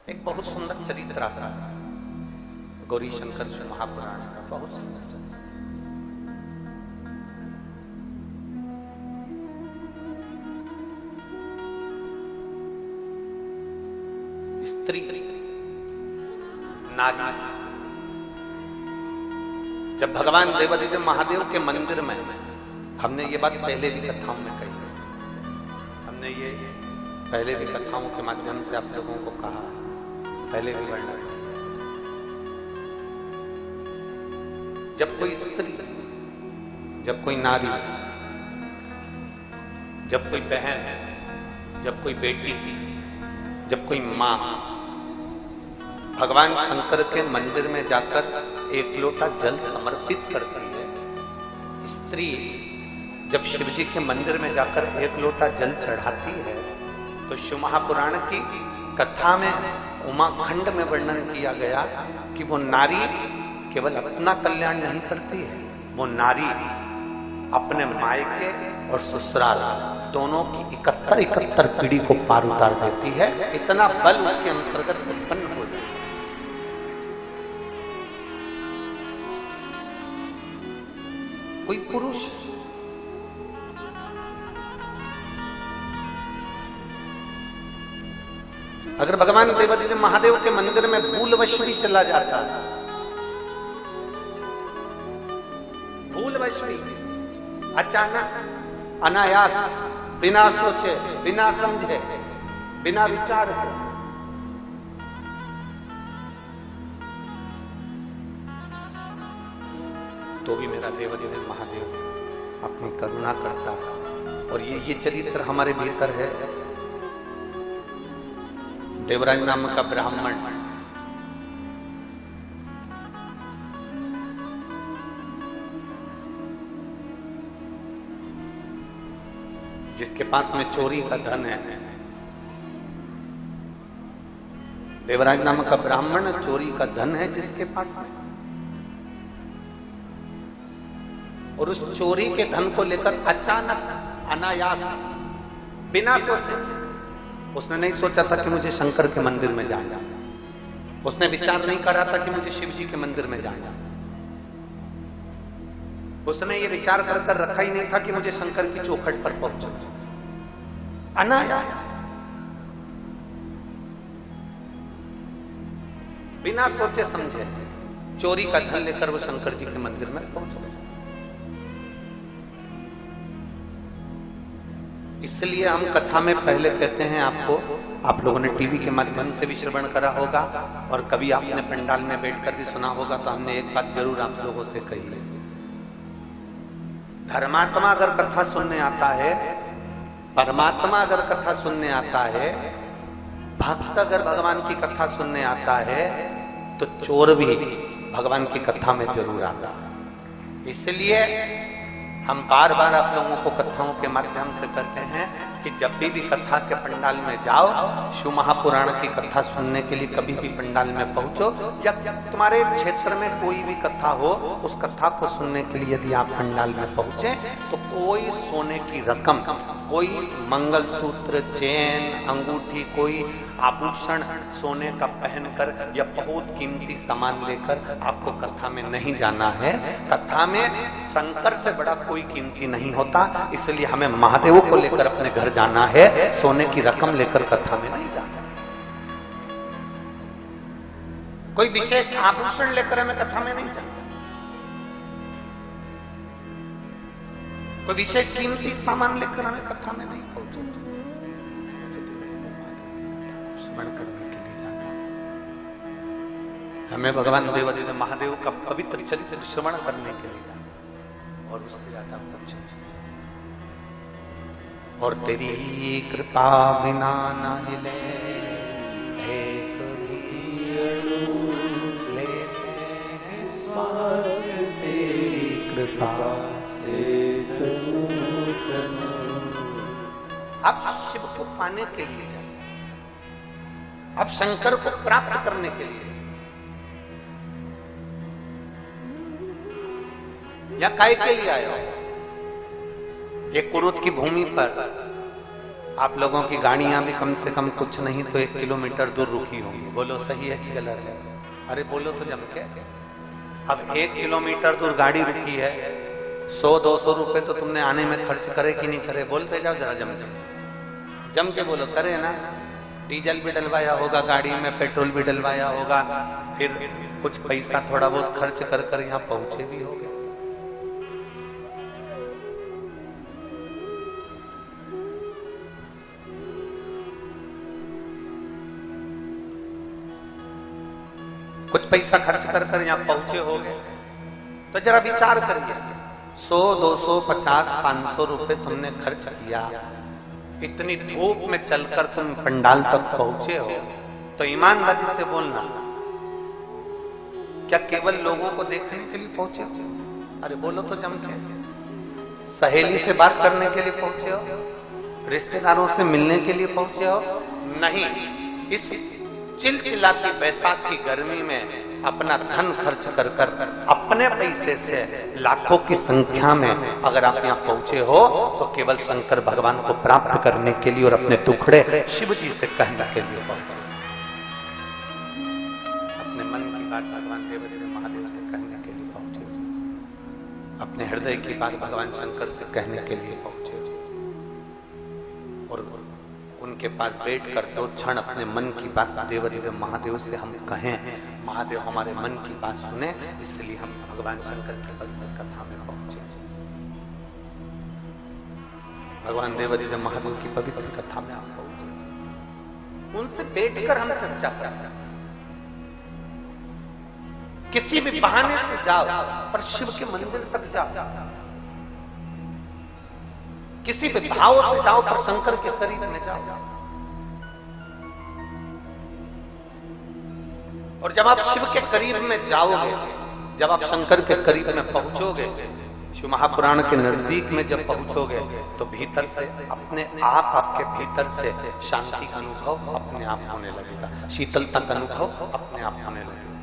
एक बहुत सुंदर चरित्र आता है गौरी शंकर जी महापुराण का, बहुत सुंदर चरित्र। स्त्री नारी जब भगवान देवादिदेव महादेव के मंदिर में, हमने ये बात पहले भी कथाओं में कही है, हमने ये पहले भी कथाओं के माध्यम से आप लोगों को कहा, पहले भी वर्णन। जब कोई स्त्री, जब कोई नारी, जब कोई बहन, जब कोई बेटी, जब कोई मां भगवान शंकर के मंदिर में जाकर एक लोटा जल समर्पित करती है, स्त्री जब शिव जी के मंदिर में जाकर एक लोटा जल चढ़ाती है, तो शिव महापुराण की कथा में उमाखंड में वर्णन किया गया कि वो नारी केवल अपना कल्याण नहीं करती है, वो नारी अपने मायके और ससुराल दोनों की 71 पीढ़ी को पार उतार देती है। इतना बल उसके अंतर्गत उत्पन्न हो जाता है। कोई पुरुष अगर भगवान देवादिदेव महादेव के मंदिर में भूलवश भी चला जाता है, भूलवश भी, अचानक अनायास, बिना सोचे, बिना समझे, बिना विचार के, तो भी मेरा देवादिदेव महादेव अपनी करुणा करता है। और ये चरित्र हमारे भीतर है। देवराज नाम का ब्राह्मण जिसके पास में चोरी का धन है, देवराज नाम का ब्राह्मण चोरी का धन है जिसके पास में, और उस चोरी के धन को लेकर अचानक अनायास बिना सोचे, उसने नहीं सोचा था कि मुझे शंकर के मंदिर में जाना, उसने विचार नहीं करा था कि मुझे शिव जी के मंदिर में जाना, उसने ये विचार कर रखा ही नहीं था कि मुझे शंकर की चौखट पर पहुंचना। अनायास बिना सोचे समझे चोरी का धन लेकर वो शंकर जी के मंदिर में पहुंच गए। इसलिए हम कथा में पहले कहते हैं आपको, आप लोगों ने टीवी के माध्यम से भी श्रवण करा होगा और कभी आपने पंडाल में बैठकर भी सुना होगा, तो हमने एक बात जरूर आप लोगों से कही है। धर्मात्मा अगर कथा सुनने आता है, परमात्मा अगर कथा सुनने आता है, भक्त अगर भगवान की कथा सुनने आता है, तो चोर भी भगवान की कथा में जरूर आता है। इसलिए हम बार बार आप लोगों को कथाओं के माध्यम से कहते हैं कि जब भी कथा के पंडाल में जाओ, शिव महापुराण की कथा सुनने के लिए कभी भी पंडाल में पहुंचो, या तुम्हारे क्षेत्र में कोई भी कथा हो, उस कथा को सुनने के लिए यदि आप पंडाल में पहुंचे, तो कोई सोने की रकम, कोई मंगलसूत्र, चेन, अंगूठी, कोई आभूषण सोने का पहनकर या बहुत कीमती सामान लेकर आपको कथा में नहीं जाना है। कथा में शंकर से बड़ा कोई कीमती नहीं होता, इसलिए हमें महादेव को लेकर अपने घर जाना है, सोने की रकम लेकर कथा में नहीं जाना। कोई विशेष आभूषण लेकर हमें कथा में नहीं जाना, कोई विशेष कीमती सामान लेकर हमें कथा में नहीं पहुंचना, स्मरण करने के लिए जाना। हमें भगवान देवादिदेव महादेव का पवित्र चरित्र श्रवण करने के लिए जाना, और उससे ज्यादा कुछ नहीं। और तेरी कृपा बिना ना हिले एक भी अणु लेते हैं सांस, तेरी कृपा से अब शिव को पाने के लिए जाए, अब शंकर को प्राप्त करने के लिए, या काय के लिए आए हो? ये कुरुत की भूमि पर आप लोगों की गाड़ियां भी कम से कम कुछ नहीं तो 1 किलोमीटर दूर रुकी होंगी। बोलो सही है कि गलत है? अरे बोलो तो जम के। अब 1 किलोमीटर दूर गाड़ी रुकी है, 100-200 रुपए तो तुमने आने में खर्च करे कि नहीं करे? बोलते जाओ जरा जम के बोलो। करे ना? डीजल भी डलवाया होगा गाड़ी में, पेट्रोल भी डलवाया होगा, फिर कुछ पैसा थोड़ा बहुत खर्च कर यहाँ पहुंचे भी होगे। कुछ पैसा खर्च कर यहाँ पहुंचे होगे तो जरा विचार करिए। 100, 200, 50, 500 रुपए तुमने खर्च किया, इतनी धूप में चलकर तुम पंडाल तक पहुंचे हो, तो ईमानदारी से बोलना, क्या केवल लोगों को देखने के लिए पहुंचे हो? अरे बोलो तो जम के। सहेली से बात करने के लिए पहुंचे हो? रिश्तेदारों से मिलने के लिए पहुंचे हो? नहीं। इस चिलचिलाती बैसाख की गर्मी में अपना धन खर्च कर अपने पैसे से लाखों की संख्या में अगर आप यहाँ पहुंचे हो तो केवल शंकर भगवान को प्राप्त करने के लिए और अपने टुकड़े शिव जी से कहने के लिए पहुंचे। अपने मन की बात भगवान देवदेव महादेव से कहने के लिए पहुंचे, अपने हृदय की बात भगवान शंकर से कहने के लिए पहुंचे, और उनके पास बैठकर 2 क्षण अपने मन की बात देवदेव महादेव से हम कहें। महादेव हमारे मन की बात सुने, इसलिए हम भगवान शंकर की पवित्र कथा में पहुंचे। भगवान देवदेव महादेव की पवित्र कथा में हम पहुंचे, उनसे बैठकर हम चर्चा कर सकते। किसी भी बहाने से जाओ पर शिव के मंदिर तक जाओ, किसी भी भाव से जाओ पर शंकर के करीब में जाओ। और जब आप शिव के करीब में जाओगे, जब आप शंकर के करीब में पहुंचोगे, शिव महापुराण के नजदीक में जब पहुंचोगे तो भीतर से अपने आप, आपके भीतर से शांति का अनुभव अपने आप होने लगेगा, शीतलता का अनुभव अपने आप होने लगेगा।